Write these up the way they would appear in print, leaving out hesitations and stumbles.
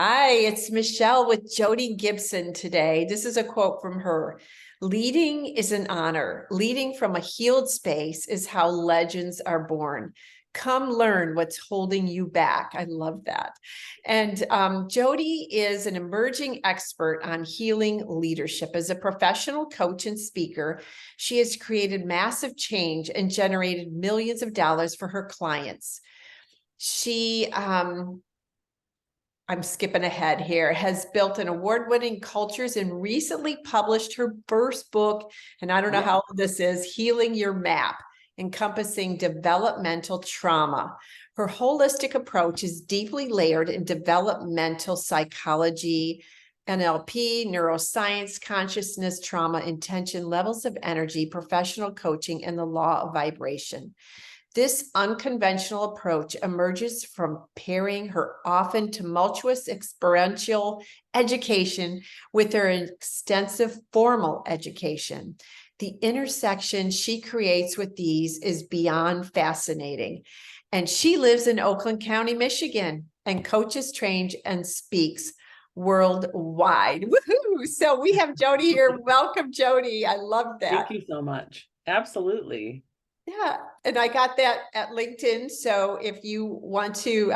Hi, it's Michelle with Jodee Gibson today. This is a quote from her. Leading is an honor. Leading from a healed space is how legends are born. Come learn what's holding you back. I love that. And Jodee is an emerging expert on healing leadership. As a professional coach and speaker, she has created massive change and generated millions of dollars for her clients. She I'm skipping ahead here, has built an award-winning cultures and recently published her first book, and I don't know how old this is, Healing Your Map, encompassing developmental trauma. Her holistic approach is deeply layered in developmental psychology, NLP, neuroscience, consciousness, trauma, intention, levels of energy, professional coaching, and the law of vibration. This unconventional approach emerges from pairing her often tumultuous experiential education with her extensive formal education. The intersection she creates with these is beyond fascinating. And she lives in Oakland County, Michigan, and coaches, trains, and speaks worldwide. Woohoo! So we have Jodee here. Welcome, Jodee. I love that. Thank you so much. Absolutely. Yeah, and I got that at LinkedIn. So if you want to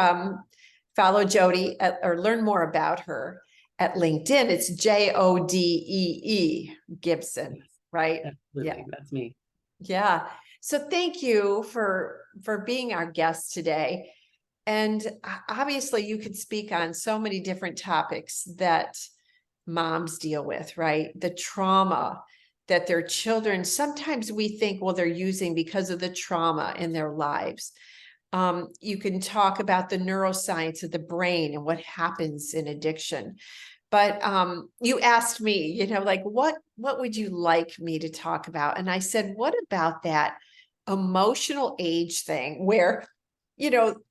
follow Jodee or learn more about her at LinkedIn, it's Jodee Gibson, right? Absolutely. Yeah, That's me. yeah. So thank you for being our guest today. And obviously, you could speak on so many different topics that moms deal with, right? The trauma that their children, sometimes we think, well, they're using because of the trauma in their lives. You can talk about the neuroscience of the brain and what happens in addiction. But you asked me, like, what would you like me to talk about? And I said, what about that emotional age thing where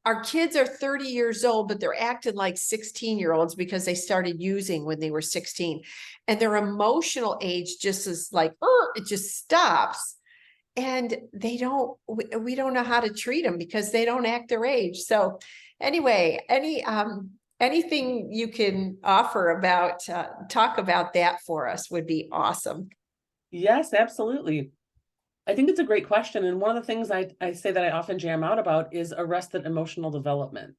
our kids are 30 years old, but they're acting like 16-year-olds because they started using when they were 16. And their emotional age just is like, it just stops. And we don't know how to treat them because they don't act their age. So anyway, anything you can offer about, talk about that for us would be awesome. Yes, absolutely. I think it's a great question. And one of the things I say that I often jam out about is arrested emotional development.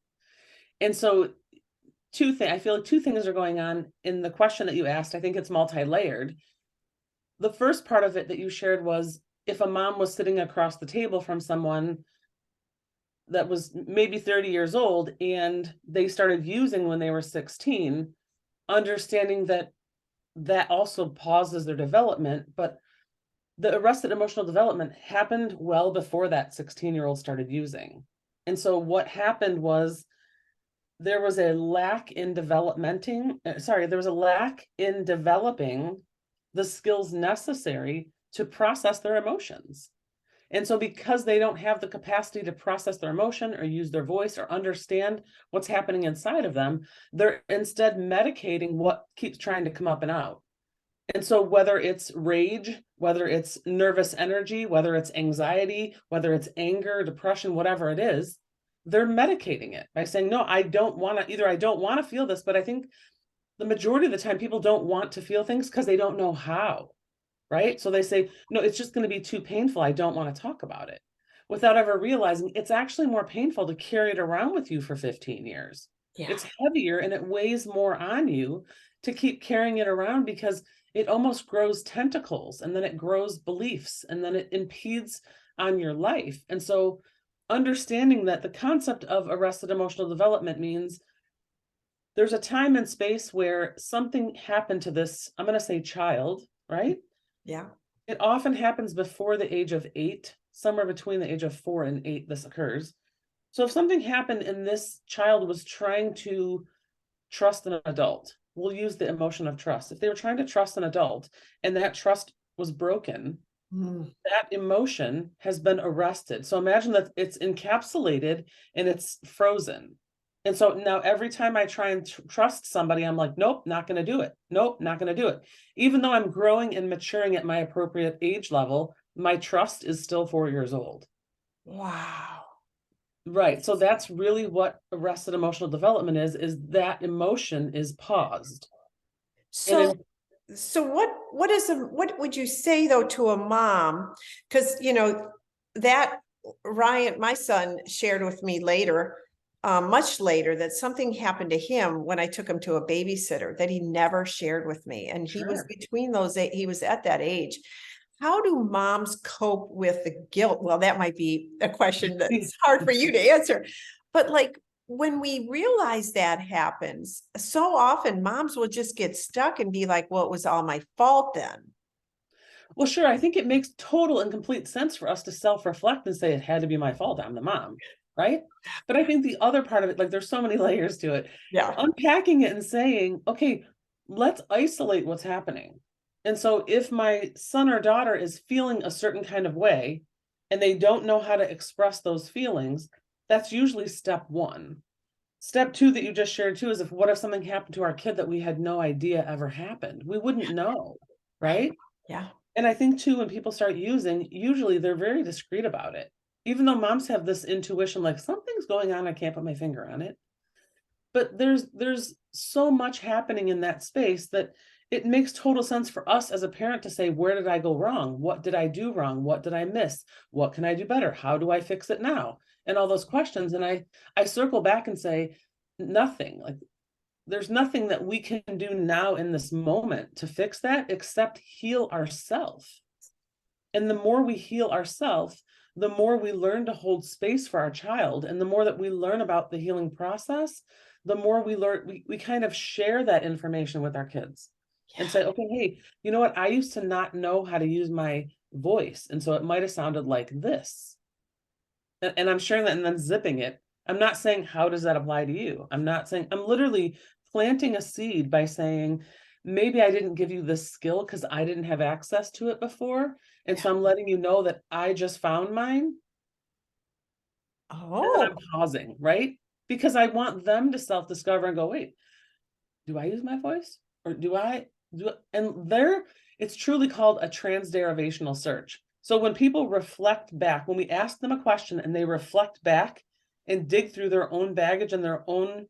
And so I feel like two things are going on in the question that you asked. I think it's multi-layered. The first part of it that you shared was if a mom was sitting across the table from someone that was maybe 30 years old and they started using when they were 16, understanding that also pauses their development, but the arrested emotional development happened well before that 16-year-old started using. And so what happened was there was a lack in developing the skills necessary to process their emotions. And so because they don't have the capacity to process their emotion or use their voice or understand what's happening inside of them, they're instead medicating what keeps trying to come up and out. And so whether it's rage, whether it's nervous energy, whether it's anxiety, whether it's anger, depression, whatever it is, they're medicating it by saying, no, I don't want to feel this, but I think the majority of the time people don't want to feel things because they don't know how, right? So they say, no, it's just going to be too painful. I don't want to talk about it, without ever realizing it's actually more painful to carry it around with you for 15 years. Yeah. It's heavier and it weighs more on you to keep carrying it around because it almost grows tentacles and then it grows beliefs and then it impedes on your life. And so understanding that the concept of arrested emotional development means there's a time and space where something happened to this, I'm going to say child, right? Yeah. It often happens before the age of 8, somewhere between the age of 4 and 8, this occurs. So if something happened and this child was trying to trust an adult, we'll use the emotion of trust. If they were trying to trust an adult and that trust was broken, that emotion has been arrested. So imagine that it's encapsulated and it's frozen. And so now every time I try and trust somebody, I'm like, nope, not going to do it. Nope, not going to do it. Even though I'm growing and maturing at my appropriate age level, my trust is still 4 years old. Wow. Right. So that's really what arrested emotional development is that emotion is paused. And So, what would you say though to a mom? Because that Ryan, my son, shared with me later, much later, that something happened to him when I took him to a babysitter that he never shared with me, and he was sure. between those. He was at that age. How do moms cope with the guilt? Well, that might be a question that's hard for you to answer, but like when we realize that happens, so often moms will just get stuck and be like, well, it was all my fault then. Well, sure. I think it makes total and complete sense for us to self-reflect and say it had to be my fault. I'm the mom, right? But I think the other part of it, like there's so many layers to it, Yeah. unpacking it and saying, okay, let's isolate what's happening. And so if my son or daughter is feeling a certain kind of way and they don't know how to express those feelings, that's usually step one. Step two that you just shared too is if what if something happened to our kid that we had no idea ever happened? We wouldn't know, Right. right? Yeah. And I think too, when people start using, usually they're very discreet about it. Even though moms have this intuition, like something's going on, I can't put my finger on it. But there's so much happening in that space that it makes total sense for us as a parent to say, where did I go wrong? What did I do wrong? What did I miss? What can I do better? How do I fix it now? And all those questions. And I circle back and say, nothing. Like there's nothing that we can do now in this moment to fix that except heal ourselves. And the more we heal ourselves, the more we learn to hold space for our child. And the more that we learn about the healing process, the more we learn, we kind of share that information with our kids and say, okay, hey, you know what? I used to not know how to use my voice. And so it might have sounded like this. And I'm sharing that and then zipping it. I'm not saying, how does that apply to you? I'm not saying, I'm literally planting a seed by saying, maybe I didn't give you this skill because I didn't have access to it before. And so I'm letting you know that I just found mine. And then Oh, I'm pausing, right? Because I want them to self-discover and go, wait, do I use my voice? Or do I do it? And there, it's truly called a transderivational search. So when people reflect back, when we ask them a question and they reflect back and dig through their own baggage and their own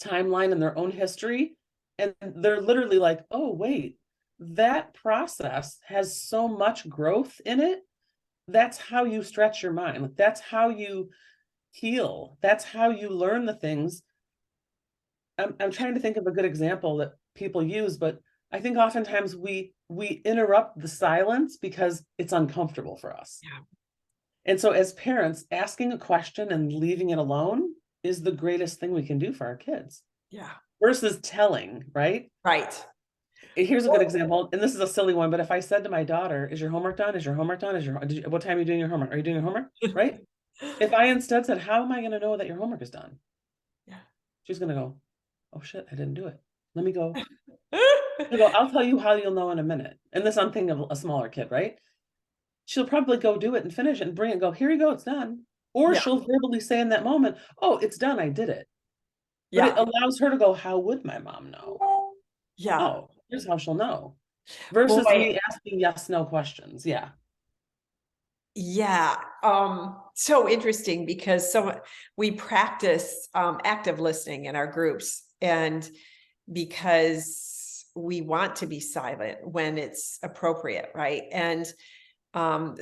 timeline and their own history, and they're literally like, oh, wait, that process has so much growth in it. That's how you stretch your mind. Like, that's how you heal. That's how you learn the things. I'm trying to think of a good example that people use, but I think oftentimes we interrupt the silence because it's uncomfortable for us. yeah. And so as parents, asking a question and leaving it alone is the greatest thing we can do for our kids Yeah. versus telling, right? Right. Here's a good example, and this is a silly one, but if I said to my daughter, is your homework done? Is your homework done? What time are you doing your homework? Are you doing your homework? Right? If I instead said, how am I going to know that your homework is done? Yeah. She's going to go, oh shit, I didn't do it. Let me go. I'll tell you how you'll know in a minute. And this, I'm thinking of a smaller kid, right? She'll probably go do it and finish it and bring it and go, here you go, it's done. Or Yeah. she'll verbally say in that moment, oh, it's done, I did it. But it Yeah. allows her to go, how would my mom know? Yeah. Oh, here's how she'll know. Versus Boy. me asking yes, no questions. Yeah. Yeah. So interesting because we practice active listening in our groups, and because we want to be silent when it's appropriate, right? And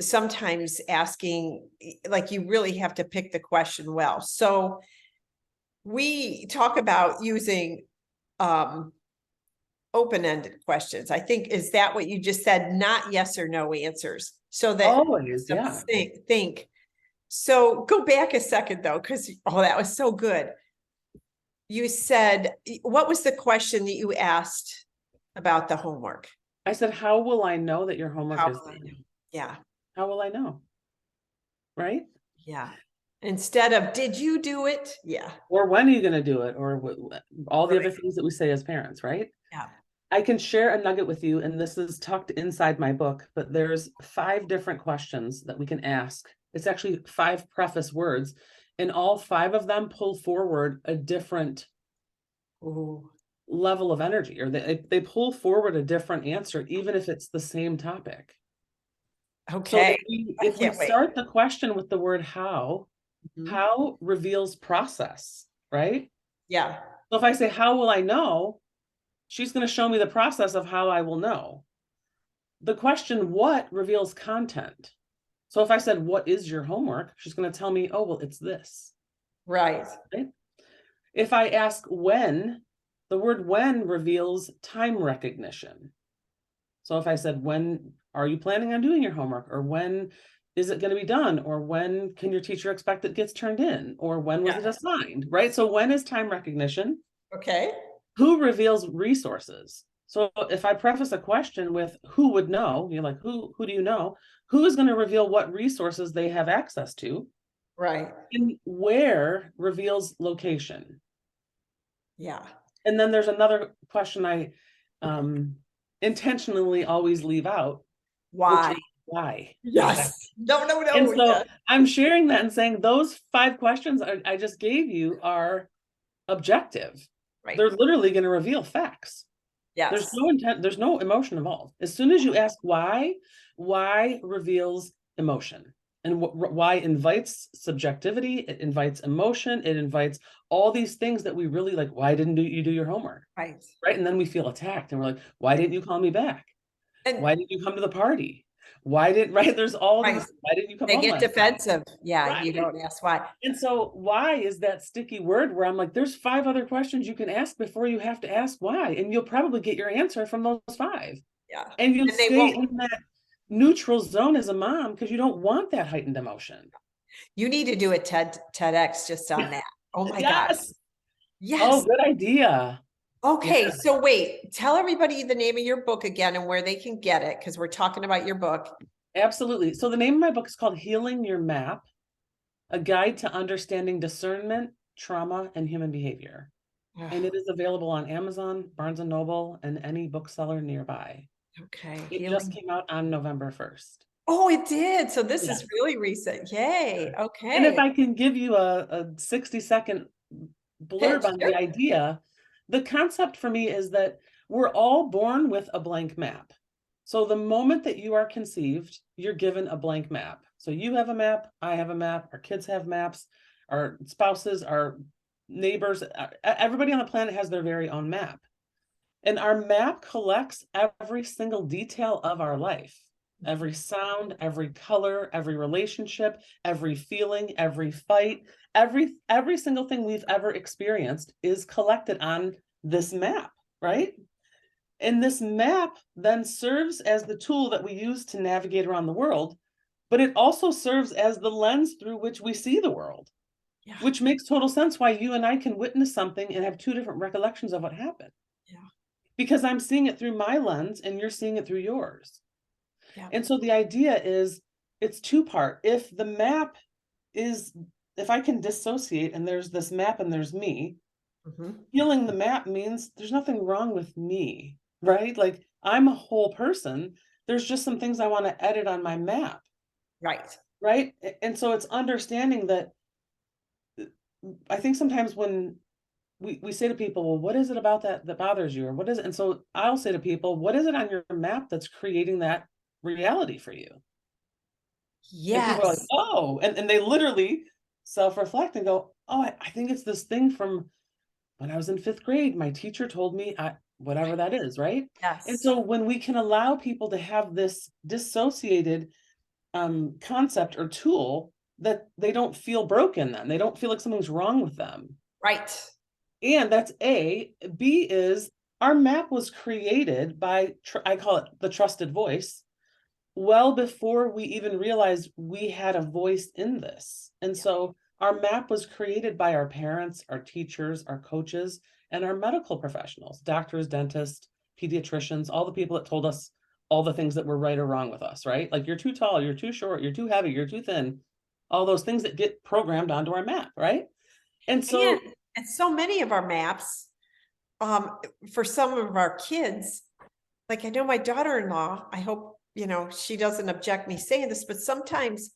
sometimes asking, like, you really have to pick the question well. So we talk about using open-ended questions. I think, is that what you just said? Not yes or no answers. So that Always, yeah. think. So go back a second though, because that was so good. You said, what was the question that you asked about the homework? I said, how will I know that your homework How is will I done? know? Yeah. How will I know? Right? Yeah. Instead of, did you do it? Yeah. Or when are you going to do it? Or all the Right. other things that we say as parents, right? Yeah. I can share a nugget with you, and this is tucked inside my book, but there's 5 different questions that we can ask. It's actually 5 preface words, and all 5 of them pull forward a different Ooh. level of energy, or they pull forward a different answer, even if it's the same topic. So Okay. I if we can't wait. start the question with the word how, Mhm. How reveals process, right? Yeah. So if I say, how will I know? She's going to show me the process of how I will know. The question, what, reveals content. So if I said, what is your homework? She's going to tell me, oh, well, it's this. Right. Right? If I ask when, the word when reveals time recognition. So if I said, when are you planning on doing your homework? Or when is it going to be done? Or when can your teacher expect it gets turned in? Or when was it Yeah. assigned? Right? So when is time recognition? Okay. Who reveals resources? So if I preface a question with who would know, you're like, who do you know? Who is going to reveal what resources they have access to? Right. And where reveals location. Yeah. And then there's another question I intentionally always leave out, which Why? is why. Yes. No, no, And no. so Yes. I'm sharing that and saying those 5 questions I just gave you are objective. Right. They're literally going to reveal facts. There's Yes. no intent, there's no emotion involved. As soon as you ask why reveals emotion. And why invites subjectivity, it invites emotion, it invites all these things that we really like. Why didn't you do your homework? Right. Right. And then we feel attacked and we're like, why didn't you call me back? And Why didn't you come to the party? Why didn't, right? There's all right. these, why didn't you come They home get last night? defensive. Yeah. You Right. don't ask why. And so why is that sticky word where I'm like, there's 5 other questions you can ask before you have to ask why. And you'll probably get your answer from those 5. Yeah. And you'll And they stay won't. in that neutral zone as a mom because you don't want that heightened emotion. You need to do a TEDx just on that. Oh my gosh. Yes. Oh, Yes. good idea. Yeah, Okay. So wait, tell everybody the name of your book again and where they can get it, because we're talking about your book. absolutely. So the name of my book is called Healing Your Map, A Guide to Understanding Discernment, Trauma, and Human Behavior. And it is available on Amazon, Barnes and Noble, and any bookseller nearby. Okay. It just came out on November 1st. Oh, it did. So this Yeah. is really recent. Yay. And if Okay. I can give you a 60-second Pitch. blurb on Sure. the idea, the concept for me is that we're all born with a blank map. So the moment that you are conceived, you're given a blank map. So you have a map, I have a map, our kids have maps, our spouses, our neighbors, everybody on the planet has their very own map. And our map collects every single detail of our life. Every sound, every color, every relationship, every feeling, every fight, every single thing we've ever experienced is collected on this map, right? And this map then serves as the tool that we use to navigate around the world, but it also serves as the lens through which we see the world, Yeah. which makes total sense why you and I can witness something and have 2 different recollections of what happened. Yeah. Because I'm seeing it through my lens and you're seeing it through yours. Yeah. And so the idea is it's 2-part. If the map is, if I can dissociate and there's this map and there's me, healing the map means there's nothing wrong with me, right? Like I'm a whole person. There's just some things I want to edit on my map, Right. right? And so it's understanding that I think sometimes when we say to people, well, what is it about that bothers you? Or what is it? And so I'll say to people, what is it on your map that's creating that reality for you? And people are like, Yes. oh, and they literally self-reflect and go, oh, I think it's this thing from when I was in 5th grade. My teacher told me, whatever that is, right? And Yes. so when we can allow people to have this dissociated concept or tool, that they don't feel broken, then they don't feel like something's wrong with them. Right. And that's A. B is our map was created by, I call it the trusted voice, well before we even realized we had a voice in this. And so our map was created by our parents, our teachers, our coaches, and our medical professionals, doctors, dentists, pediatricians, all the people that told us all the things that were right or wrong with us, right? Like you're too tall, you're too short, you're too heavy, you're too thin, all those things that get programmed onto our map, right? And so And so many of our maps, for some of our kids, like I know my daughter-in-law, I hope, she doesn't object me saying this, but sometimes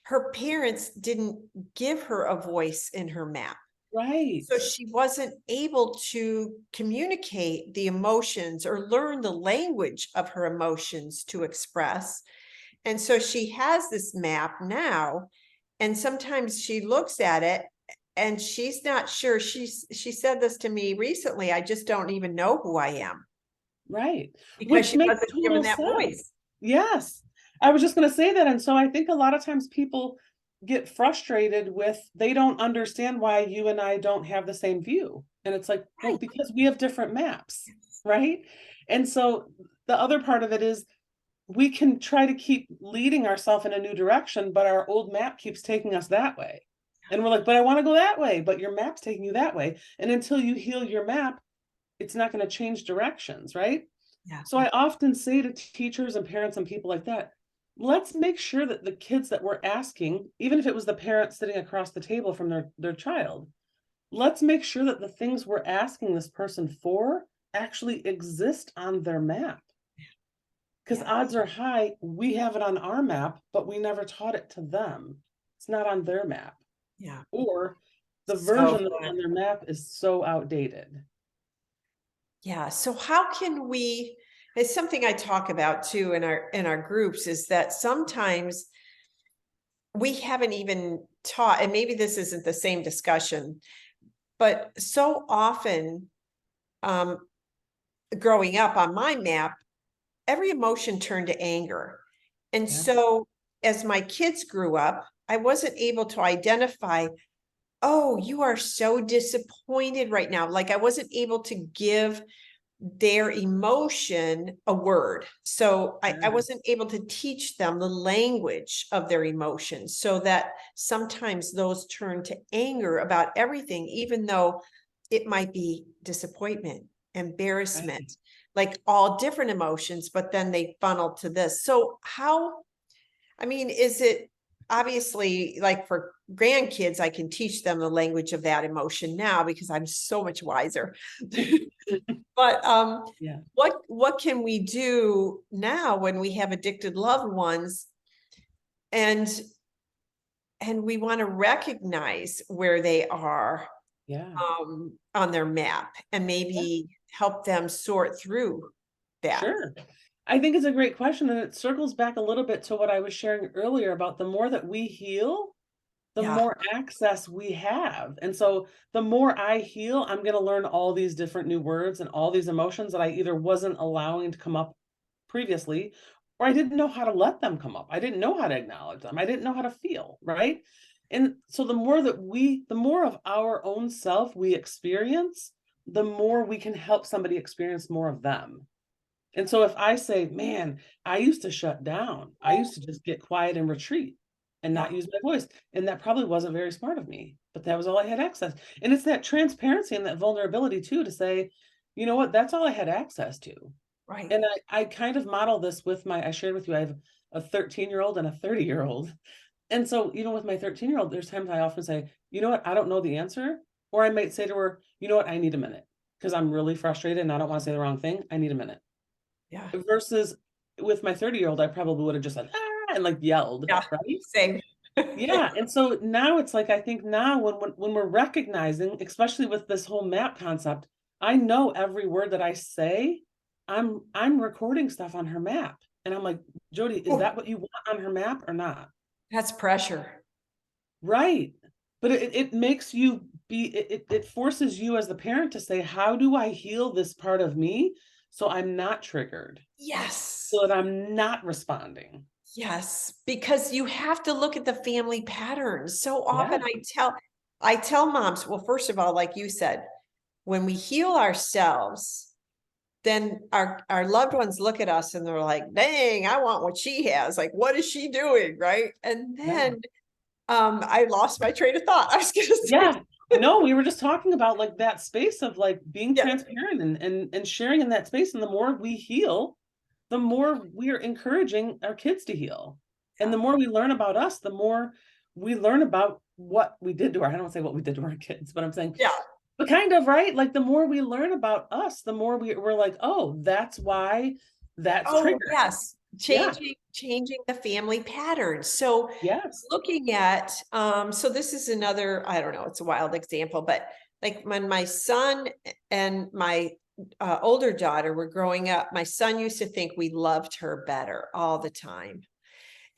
her parents didn't give her a voice in her map. right. So she wasn't able to communicate the emotions or learn the language of her emotions to express. And so she has this map now, And sometimes she looks at it and she's not sure. She said this to me recently. I just don't even know who I am Right. because Which she makes wasn't given total that sense. voice. Yes. I was just going to say that. And so I think a lot of times people get frustrated with they don't understand why you and I don't have the same view. And it's like, well, Right. because we have different maps, right? And so the other part of it is we can try to keep leading ourselves in a new direction, but our old map keeps taking us that way. And we're like, but I want to go that way, but your map's taking you that way. And until you heal your map, it's not going to change directions, right? Yeah. So I often say to teachers and parents and people like that, let's make sure that the kids that we're asking, even if it was the parent sitting across the table from their child, let's make sure that the things we're asking this person for actually exist on their map. Because Yeah. odds are high, we have it on our map, but we never taught it to them. It's not on their map. Yeah. Or the So version that's on their map is so outdated. yeah. So how can we, it's something I talk about too in our groups, is that sometimes we haven't even taught, and maybe this isn't the same discussion, but so often um growing up on my map, every emotion turned to anger. And Yeah. so as my kids grew up, I wasn't able to identify, oh, you are so disappointed right now. Like I wasn't able to give their emotion a word. So I Yeah. wasn't able to teach them the language of their emotions, so that sometimes those turn to anger about everything, even though it might be disappointment, Right. embarrassment, like all different emotions, but then they funnel to this. So how, I mean, is it obviously like for grandkids, I can teach them the language of that emotion now because I'm so much wiser. But Yeah. what can we do now when we have addicted loved ones and we want to recognize where they are Yeah. on their map and maybe help them sort through that? Sure. I think it's a great question, and it circles back a little bit to what I was sharing earlier about the more that we heal, the Yeah, more access we have. And so the more I heal, I'm going to learn all these different new words and all these emotions that I either wasn't allowing to come up previously, or I didn't know how to let them come up. I didn't know how to acknowledge them. I didn't know how to feel, right? And so the more of our own self we experience, the more we can help somebody experience more of them. And so if I say, man, I used to shut down, I used to just get quiet and retreat and yeah, not use my voice. And that probably wasn't very smart of me, but that was all I had access. And it's that transparency and that vulnerability too, to say, you know what, that's all I had access to. right. And I kind of model this with I shared with you, I have a 13-year-old and a 30-year-old. And so, with my 13-year-old, there's times I often say, you know what, I don't know the answer. Or I might say to her, you know what, I need a minute because I'm really frustrated and I don't want to say the wrong thing. I need a minute. Yeah, Versus with my 30-year-old, I probably would have just like, ah, and like yelled, yeah, right? same. Yeah. And so now it's like, I think now when we're recognizing, especially with this whole map concept, I know every word that I say, I'm recording stuff on her map. And I'm like, Jodee, is Ooh, that what you want on her map or not? that's pressure. Right. But it makes you it forces you as the parent to say, how do I heal this part of me so I'm not triggered, Yes. so that I'm not responding? Yes, because you have to look at the family patterns. So often Yeah. I tell moms, well, first of all, like you said, when we heal ourselves, then our loved ones look at us and they're like, dang, I want what she has. Like, what is she doing? Right. And Yeah. then I lost my train of thought. I was gonna say, Yeah. No, we were just talking about like that space of like being yeah, transparent and sharing in that space. And the more we heal, the more we are encouraging our kids to heal. And yeah. the more we learn about us, the more we learn about what we did to our, I don't want to say what we did to our kids, but I'm saying, Yeah. but kind of, right? Like the more we learn about us, the more we're like, oh, that's why that's Oh, triggered. yes. Yeah. Changing the family patterns. So Yes. looking at, so this is another, I don't know, it's a wild example, but like when my son and my older daughter were growing up, my son used to think we loved her better all the time.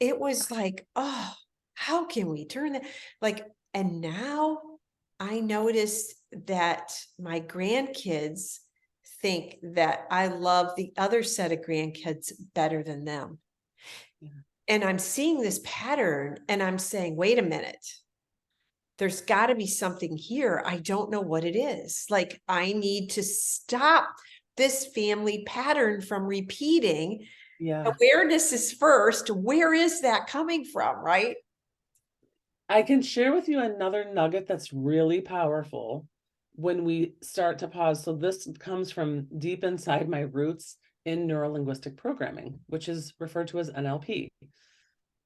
It was like, oh, how can we turn that? Like, and now I noticed that my grandkids think that I love the other set of grandkids better than them. Yeah. And I'm seeing this pattern and I'm saying, wait a minute, there's got to be something here. I don't know what it is. Like, I need to stop this family pattern from repeating. Yeah. Awareness is first. Where is that coming from? Right. I can share with you another nugget that's really powerful when we start to pause. So this comes from deep inside my roots in neurolinguistic programming, which is referred to as NLP.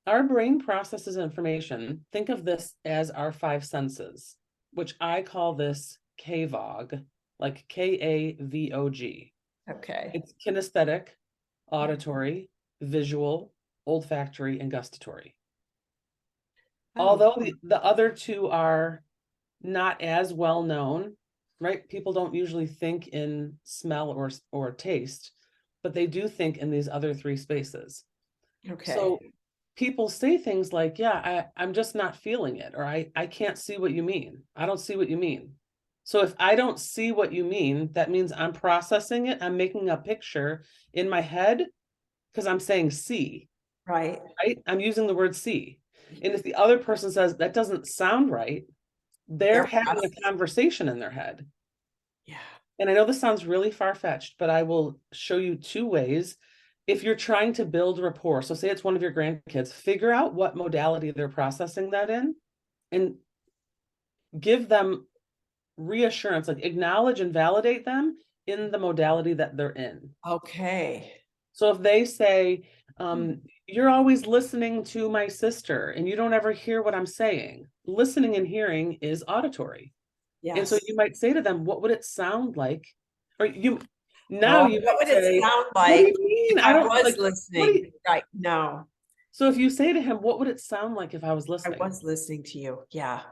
Our brain processes information. Think of this as our five senses, which I call this KVOG, like KAVOG. Okay. It's kinesthetic, auditory, visual, olfactory, and gustatory. Oh, Although the other two are not as well known, right? People don't usually think in smell or taste, but they do think in these other three spaces. okay. So people say things like, yeah, I'm just not feeling it, or I can't see what you mean. I don't see what you mean. So if I don't see what you mean, that means I'm processing it. I'm making a picture in my head because I'm saying see, Right. right? I'm using the word see. And if the other person says that doesn't sound right, they're They're having a processing. conversation in their head. Yeah. And I know this sounds really far-fetched, but I will show you two ways. If you're trying to build rapport, so say it's one of your grandkids, figure out what modality they're processing that in and give them reassurance, like acknowledge and validate them in the modality that they're in. Okay. So if they say, you're always listening to my sister and you don't ever hear what I'm saying, listening and hearing is auditory. And so Yes. you might say to them, what would it sound like? Or you now Oh, you what would might it say, sound what do like you mean? if I I don't was like what do listening? you Right. No, so if you say to him, what would it sound like if I was I listening? was listening to you. Yeah.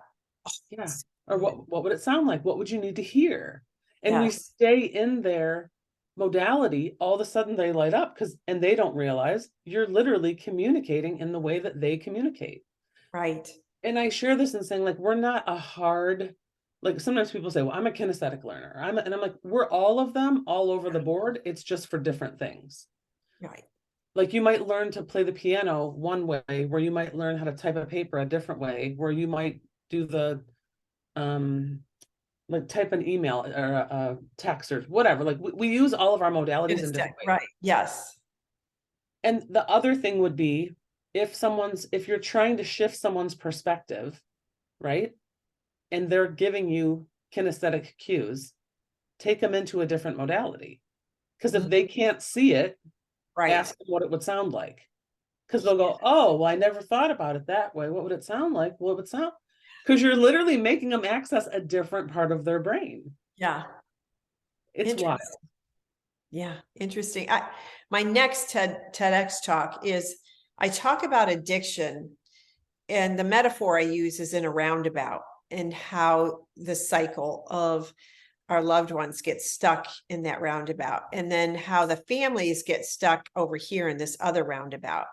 Yeah. It's Or good. what would it sound like? What would you need to hear? And we Yes. stay in their modality, all of a sudden they light up and they don't realize you're literally communicating in the way that they communicate. Right. And I share this in saying, like, we're not a hard, like sometimes people say, well, I'm a kinesthetic learner. And I'm like, we're all of them all over the board. It's just for different things. Right. Like you might learn to play the piano one way, where you might learn how to type a paper a different way, where you might do the um like type an email or a text or whatever. Like we use all of our modalities in different ways. Right. Yes. And the other thing would be if you're trying to shift someone's perspective, right? And they're giving you kinesthetic cues, take them into a different modality. Because if they can't see it, Right. ask them what it would sound like. Because they'll go, oh, well, I never thought about it that way. What would it sound like? What would it sound? Because you're literally making them access a different part of their brain. Yeah. It's wild. Interesting. Yeah. Interesting. My next TEDx talk is I talk about addiction, and the metaphor I use is in a roundabout, and how the cycle of our loved ones get stuck in that roundabout, and then how the families get stuck over here in this other roundabout.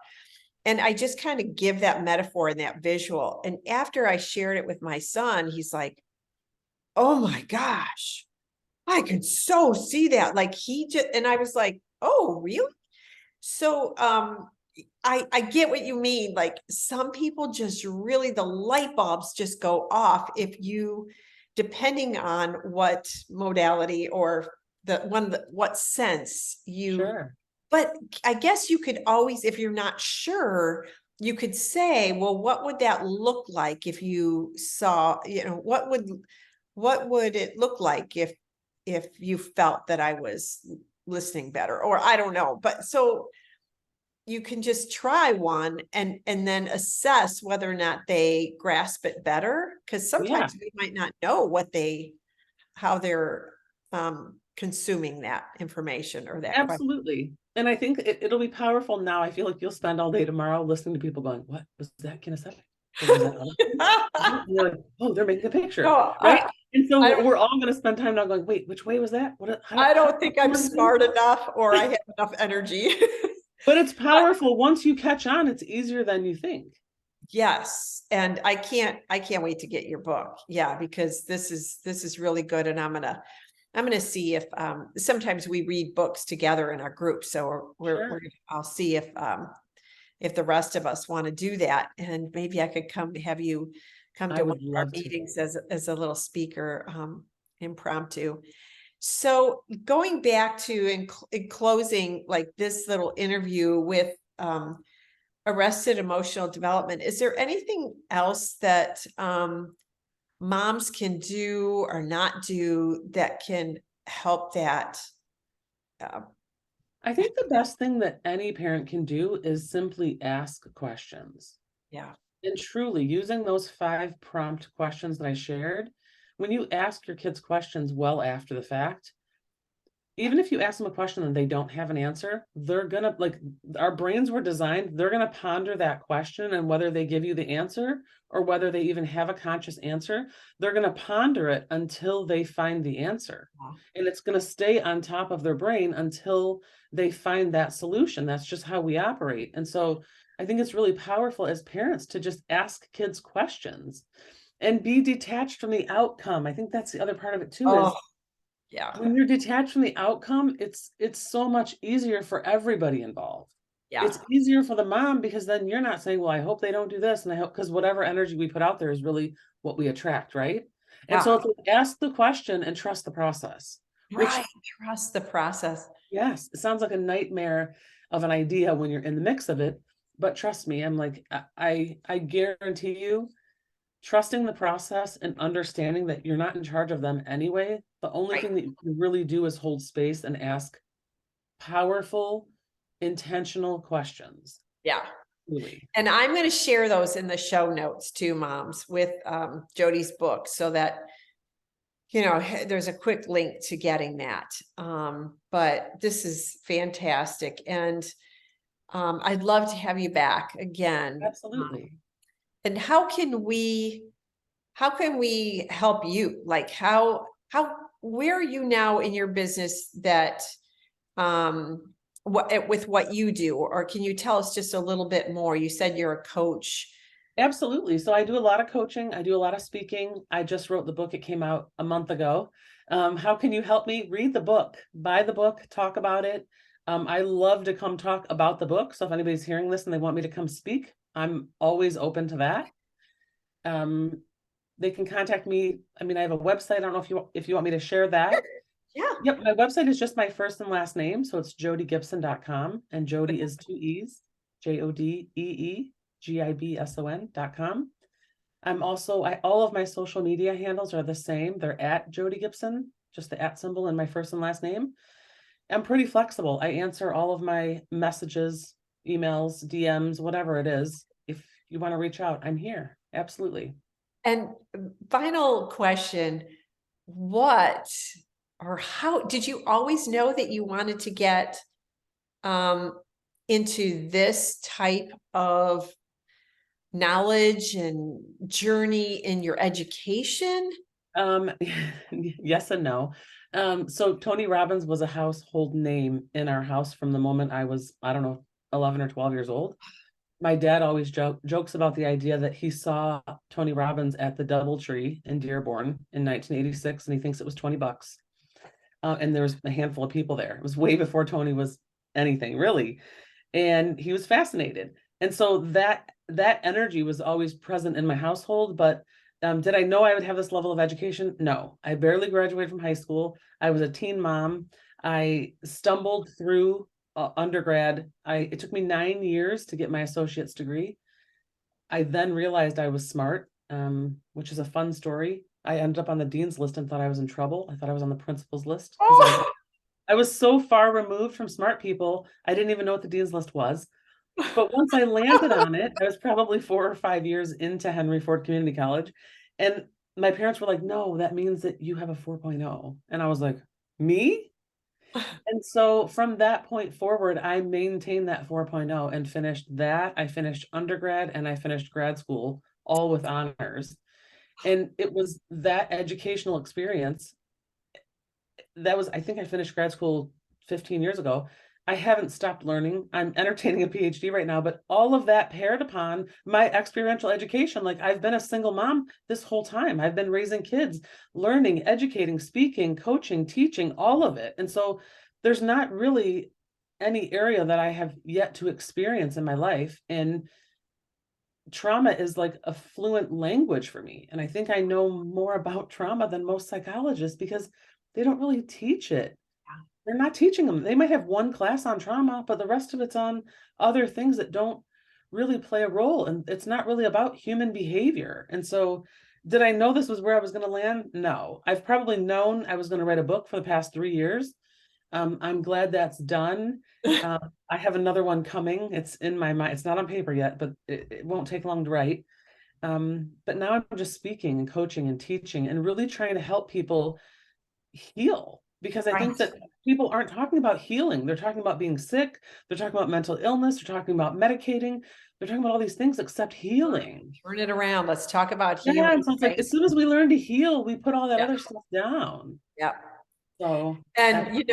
And I just kind of give that metaphor and that visual. And after I shared it with my son, he's like, oh my gosh, I could so see that. Like he just, and I was like, oh, really? So I get what you mean. Like some people just really, the light bulbs just go off if you, depending on what modality or what sense you, Sure. but I guess you could always, if you're not sure, you could say, well, what would that look like if you saw, what would it look like if you felt that I was listening better, or I don't know. But so you can just try one and then assess whether or not they grasp it better, because Yeah, sometimes we might not know how they're consuming that information or that question. absolutely. And I think it'll be powerful now. I feel like you'll spend all day tomorrow listening to people going, what was that kinesthetic? Or was that auditory? And you're like, oh, they're making a picture, No, right? And so I don't we're all going to spend time now going, wait, which way was that? I How don't think I'm smart enough, or I have enough energy. But it's But powerful. Once you catch on, it's easier than you think. Yes, and I can't wait to get your book. Yeah, because this is really good, and I'm gonna see if sometimes we read books together in our group, so Sure. I'll see if the rest of us want to do that, and maybe I could come have you come I to one would of our love to. meetings as a little speaker, impromptu. So going back to in closing, like this little interview with arrested emotional development, is there anything else that moms can do or not do that can help that? Uh, I think the best thing that any parent can do is simply ask questions. yeah, And truly, using those 5 prompt questions that I shared, when you ask your kids questions well after the fact, even if you ask them a question and they don't have an answer, they're gonna like our brains were designed, they're gonna ponder that question, and whether they give you the answer or whether they even have a conscious answer, they're gonna ponder it until they find the answer. yeah, And it's gonna stay on top of their brain until they find that solution. That's just how we operate. And so I think it's really powerful as parents to just ask kids questions and be detached from the outcome. I think that's the other part of it too, oh is yeah, when you're detached from the outcome, it's so much easier for everybody involved. yeah, It's easier for the mom because then you're not saying, "Well, I hope they don't do this," and I hope because whatever energy we put out there is really what we attract, right? And so yeah. it's like ask the question and trust the process, which Right, trust the process. yes, it sounds like a nightmare of an idea when you're in the mix of it, but trust me, I'm like I guarantee you trusting the process and understanding that you're not in charge of them anyway, the only Right. thing that you can really do is hold space and ask powerful, intentional questions. Yeah. Really. And I'm going to share those in the show notes too, moms, with Jodee's book so that, there's a quick link to getting that. But this is fantastic. And I'd love to have you back again. Absolutely. And how can we help you? Like where are you now in your business that with what you do, or can you tell us just a little bit more? You said you're a coach. Absolutely. So I do a lot of coaching. I do a lot of speaking. I just wrote the book. It came out a month ago. How can you help me? Read the book, buy the book, talk about it. I love to come talk about the book. So if anybody's hearing this and they want me to come speak, I'm always open to that. Um, they can contact me. I mean, I have a website. I don't know if you want me to share that. Yeah. Yep, my website is just my first and last name. So it's jodeegibson.com, and Jodee is 2 E's, JODEEGIBSON.com. I'm also all of my social media handles are the same. They're at Jodee Gibson, just the at symbol in my first and last name. I'm pretty flexible. I answer all of my messages, emails, DMs, whatever it is. If you want to reach out, I'm here. Absolutely. And final question, what or how did you always know that you wanted to get um, into this type of knowledge and journey in your education? Um, yes and no. So Tony Robbins was a household name in our house from the moment I was, I don't know, 11 or 12 years old. My dad always jokes about the idea that he saw Tony Robbins at the DoubleTree in Dearborn in 1986, and he thinks it was $20. And there was a handful of people there. It was way before Tony was anything really, and he was fascinated. And so that energy was always present in my household. But did I know I would have this level of education? No, I barely graduated from high school. I was a teen mom. I stumbled through undergrad. It took me 9 years to get my associate's degree. I then realized I was smart, which is a fun story. I ended up on the dean's list and thought I was in trouble. I thought I was on the principal's list because Oh, I was so far removed from smart people. I didn't even know what the dean's list was. But once I landed on it, I was probably 4 or 5 years into Henry Ford Community College. And my parents were like, no, that means that you have a 4.0. And I was like, me? And so from that point forward, I maintained that 4.0 and finished that. I finished undergrad and I finished grad school all with honors. And it was that educational experience that was, I think I finished grad school 15 years ago. I haven't stopped learning. I'm entertaining a PhD right now, but all of that paired upon my experiential education, like I've been a single mom this whole time. I've been raising kids, learning, educating, speaking, coaching, teaching, all of it. And so there's not really any area that I have yet to experience in my life. And trauma is like a fluent language for me. And I think I know more about trauma than most psychologists because they don't really teach it. They're not teaching them. They might have one class on trauma, but the rest of it's on other things that don't really play a role. And it's not really about human behavior. And so, did I know this was where I was going to land? No. I've probably known I was going to write a book for the past 3 years. I'm glad that's done. I have another one coming. It's in my mind. It's not on paper yet, but it won't take long to write. But now I'm just speaking and coaching and teaching and really trying to help people heal, because I think that people aren't talking about healing. They're talking about being sick. They're talking about mental illness. They're talking about medicating. They're talking about all these things except healing. Turn it around. Let's talk about Yeah, healing. so it's like as soon as we learn to heal, we put all that other stuff down. Yeah. So, And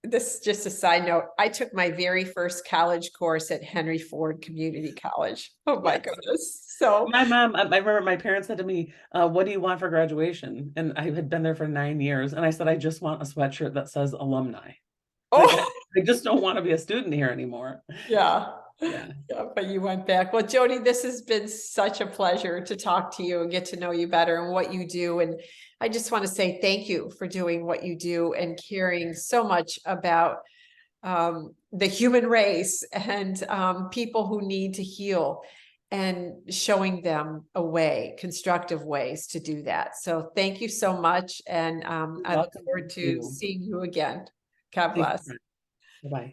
this is just a side note. I took my very first college course at Henry Ford Community College. Oh my goodness. So my mom, I remember my parents said to me, what do you want for graduation? And I had been there for 9 years. And I said, I just want a sweatshirt that says alumni. Like, I just don't want to be a student here anymore. Yeah. Yeah. Yeah, but you went back. Well, Jodee, this has been such a pleasure to talk to you and get to know you better and what you do. And I just want to say thank you for doing what you do and caring so much about the human race and people who need to heal and showing them a way, constructive ways to do that. So thank you so much. And I look forward to seeing you again. God bless. Bye-bye.